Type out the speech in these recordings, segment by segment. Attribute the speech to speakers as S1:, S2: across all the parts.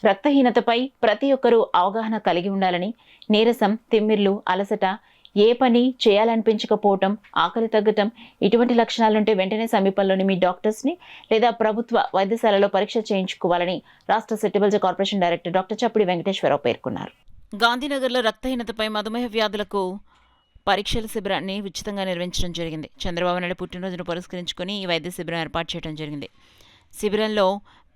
S1: రక్తహీనతపై ప్రతి ఒక్కరూ అవగాహన కలిగి ఉండాలని, నీరసం, తిమ్మిర్లు, అలసట, ఏ పని చేయాలనిపించకపోవటం, ఆకలి తగ్గటం ఇటువంటి లక్షణాలుంటే వెంటనే సమీపంలోని మీ డాక్టర్స్ని లేదా ప్రభుత్వ వైద్యశాలలో పరీక్ష చేయించుకోవాలని రాష్ట్ర సెటిబుల్స్ కార్పొరేషన్ డైరెక్టర్ డాక్టర్ చప్పిడి వెంకటేశ్వరరావు పేర్కొన్నారు. గాంధీనగర్లో రక్తహీనతపై మధుమేహ వ్యాధులకు పరీక్షల శిబిరాన్ని ఉచితంగా నిర్వహించడం జరిగింది. చంద్రబాబు నాయుడు పుట్టినరోజును పురస్కరించుకుని ఈ వైద్య శిబిరం ఏర్పాటు చేయడం జరిగింది. శిబిరంలో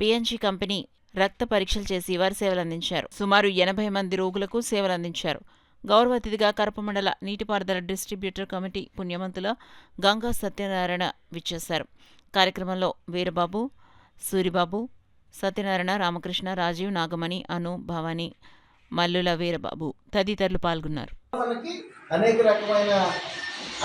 S1: పిఎన్జీ కంపెనీ రక్త పరీక్షలు చేసి వారి సేవలు అందించారు. సుమారు 80 మంది రోగులకు సేవలు అందించారు. గౌరవ అతిథిగా కరప మండల నీటిపారుదల డిస్ట్రిబ్యూటర్ కమిటీ పుణ్యమంతుల గంగా సత్యనారాయణ విచ్చేశారు. కార్యక్రమంలో వీరబాబు, సూరిబాబు, సత్యనారాయణ, రామకృష్ణ, రాజీవ్, నాగమణి, అను, భవానీ, మల్లుల వీరబాబు తదితరులు పాల్గొన్నారు.
S2: అనేక రకమైన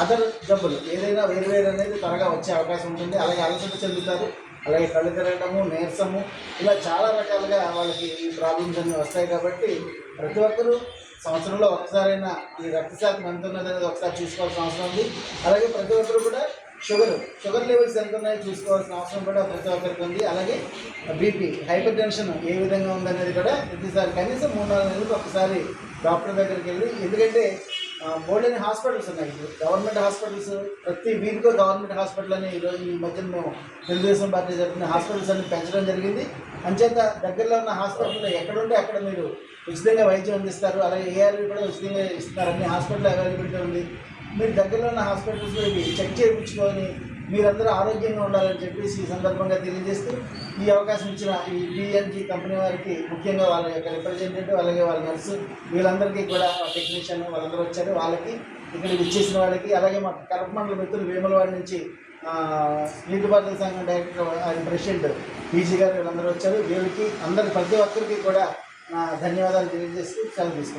S2: అదర్ జబ్బులు ఏదైనా వేరు అనేది త్వరగా వచ్చే అవకాశం ఉంటుంది. అలాగే అలసట చెందుతారు, అలాగే కళ్ళు తిరగడము, నీరసము, ఇలా చాలా రకాలుగా వాళ్ళకి ఈ ప్రాబ్లమ్స్ అన్నీ వస్తాయి. కాబట్టి ప్రతి ఒక్కరూ సంవత్సరంలో ఒకసారైనా ఈ రక్త శాతం ఎంత ఉన్నది అనేది ఒకసారి చూసుకోవాల్సిన అవసరం ఉంది. అలాగే ప్రతి ఒక్కరు కూడా షుగర్ లెవెల్స్ ఎంత ఉన్నాయో చూసుకోవాల్సిన అవసరం కూడా ప్రతి ఒక్కరికి ఉంది. అలాగే బీపీ, హైపర్ టెన్షన్ ఏ విధంగా ఉందనేది కూడా ప్రతిసారి కనీసం 3-4 నెలలకు ఒకసారి డాక్టర్ దగ్గరికి వెళ్ళి, ఎందుకంటే బోల్డెన్ హాస్పిటల్స్ ఉన్నాయి. గవర్నమెంట్ హాస్పిటల్స్ ప్రతి వీధిలో గవర్నమెంట్ హాస్పిటల్ అని ఈరోజు ఈ మధ్యన మేము తెలుగుదేశం పార్టీ జరిపిన హాస్పిటల్స్ అన్ని పెంచడం జరిగింది. అంచేత దగ్గరలో ఉన్న హాస్పిటల్లో ఎక్కడుంటే అక్కడ మీరు ఉచితంగా వైద్యం అందిస్తారు. అలాగే ఏఆర్వి కూడా ఉచితంగా ఇస్తున్నారు. అన్ని హాస్పిటల్ అవైలబిలిటీ ఉంది. మీరు దగ్గరలో ఉన్న హాస్పిటల్స్లో ఇవి చెక్ చేయించుకొని మీరందరూ ఆరోగ్యంగా ఉండాలని చెప్పేసి ఈ సందర్భంగా తెలియజేస్తూ ఈ అవకాశం ఇచ్చిన ఈ పిఎన్జీ కంపెనీ వారికి, ముఖ్యంగా వాళ్ళ యొక్క రిప్రజెంటేటివ్, అలాగే వాళ్ళ నర్సు, వీళ్ళందరికీ కూడా టెక్నీషియన్ వాళ్ళందరూ వచ్చారు. వాళ్ళకి ఇక్కడ ఇచ్చేసిన వాళ్ళకి, అలాగే మా కరప మండల మిత్రులు వేములవాడి నుంచి నీటిపారుదల సంఘం డైరెక్టర్ ఆయన ప్రెసిడెంట్ పీజీ గారు వీళ్ళందరూ వచ్చారు. వీళ్ళకి అందరి ప్రతి ఒక్కరికి కూడా ధన్యవాదాలు తెలియజేస్తూ సెలవు తీసుకున్నాను.